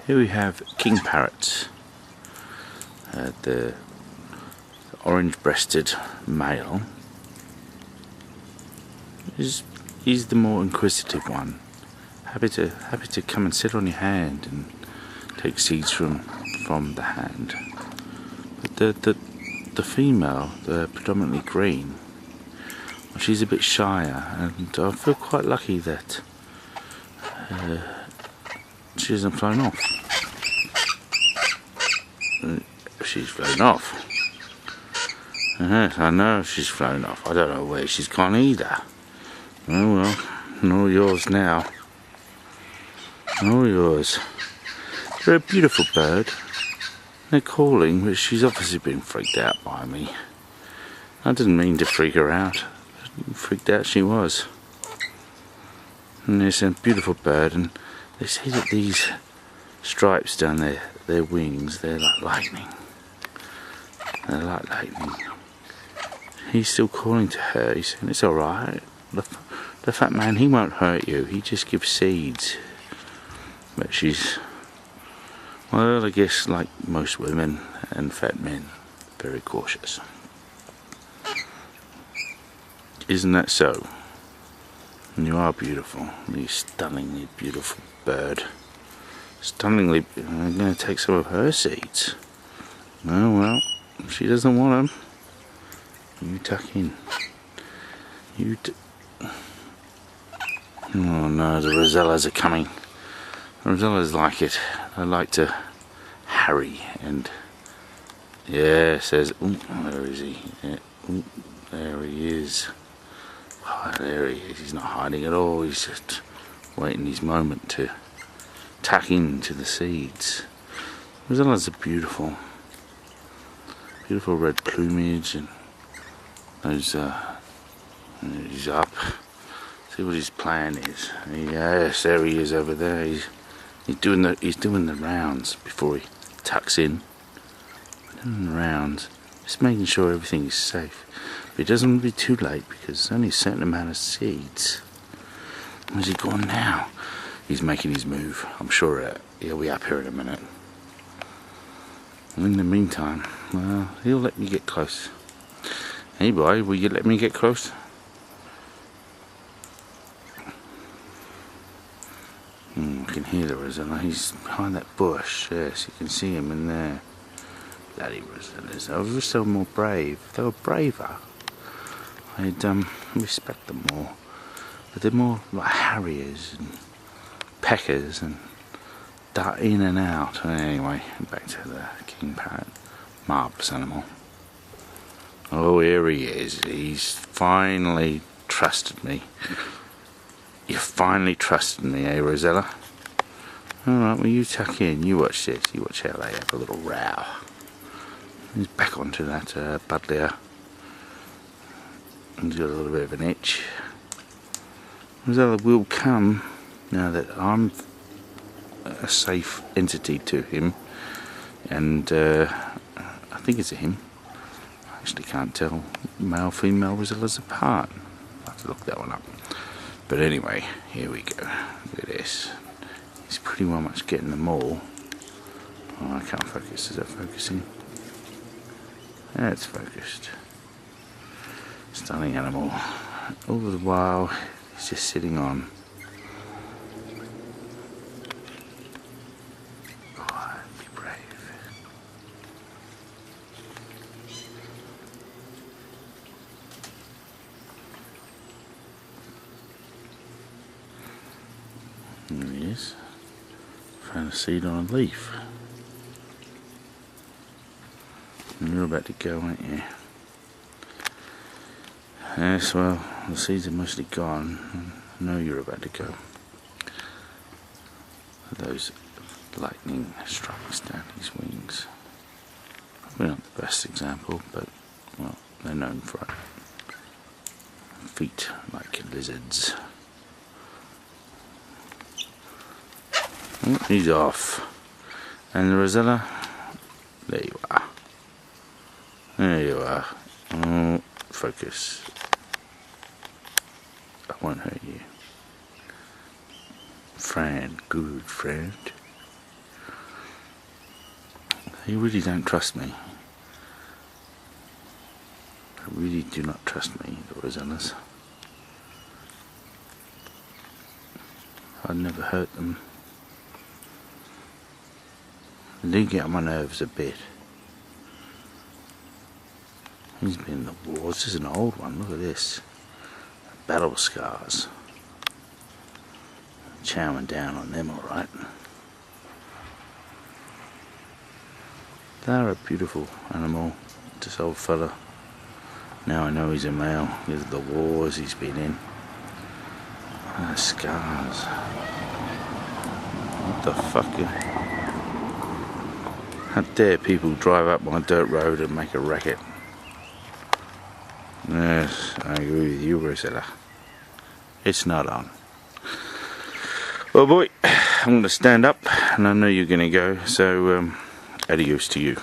Here we have king parrots, the orange-breasted male. He's the more inquisitive one, happy to come and sit on your hand and take seeds from the hand. But the female, the predominantly green, well, she's a bit shyer, and I feel quite lucky that she hasn't flown off. She's flown off. Yes, I know she's flown off. I don't know where she's gone either. Oh well, all yours now. All yours. They're a beautiful bird. They're calling, but she's obviously been freaked out by me. I didn't mean to freak her out. Freaked out she was. And it's a beautiful bird, and they say that these stripes down their wings, they're like lightning. They're like lightning. He's still calling to her. He's saying it's alright. The fat man, he won't hurt you. He just gives seeds. But she's, well, I guess like most women and fat men, very cautious. Isn't that so? And you are beautiful. You stunningly beautiful bird. Stunningly, I'm going to take some of her seeds. Oh well, if she doesn't want them, you tuck in. Oh no, the Rosellas are coming. The Rosellas like it. They like to harry and, yeah, says, where is he? Yeah, there he is. Oh, there he is. He's not hiding at all. He's just waiting his moment to tuck into the seeds. Rosellas are beautiful. Beautiful red plumage, and those, he's up. See what his plan is. Yes, there he is over there. He's doing the rounds before he tucks in. Doing the rounds, just making sure everything is safe. But he doesn't want to be too late because there's only a certain amount of seeds. Where's he gone now? He's making his move. I'm sure he'll be up here in a minute. And in the meantime, well, he'll let me get close. Hey boy, will you let me get close? I can hear the Rosella. He's behind that bush. Yes, you can see him in there. Bloody Rosellas. I wish they were more brave. If they were braver, I'd respect them more. But they're more like harriers and peckers and dart in and out. Anyway, back to the king parrot. Marvelous animal. Oh, here he is. He's finally trusted me. You finally trusted me, eh, Rosella? Alright, well, you tuck in. You watch this. You watch how they have a little row. He's back onto that buddleia. He's got a little bit of an itch. Rosella will come now that I'm a safe entity to him. And I think it's a him. I actually can't tell male female Rosellas apart. I'll have to look that one up. But anyway, here we go. Look at this. He's pretty well much getting them all. Oh, I can't focus. Is that focusing? Yeah, it's focused. Stunning animal. All the while, he's just sitting on. Oh, be brave. There he is. Found a seed on a leaf. And you're about to go, aren't you? Yes, well, the seeds are mostly gone. I know you're about to go. Those lightning strikes down his wings. Probably not the best example, but, well, they're known for it. Feet like lizards. Oh, he's off. And the Rosella, there you are. There you are. Oh, focus. I won't hurt you. Friend, good friend. You really don't trust me. They really do not trust me, the Rosellas. I'd never hurt them. They do get on my nerves a bit. He's been in the wars. This is an old one. Look at this. Battle scars. Chowing down on them, alright. They're a beautiful animal. This old fella. Now I know he's a male. Look at the wars he's been in. Scars. What the fuck? How dare people drive up my dirt road and make a racket? Yes, I agree with you, Rosella. It's not on. Well, boy, I'm going to stand up, and I know you're going to go, so adios to you.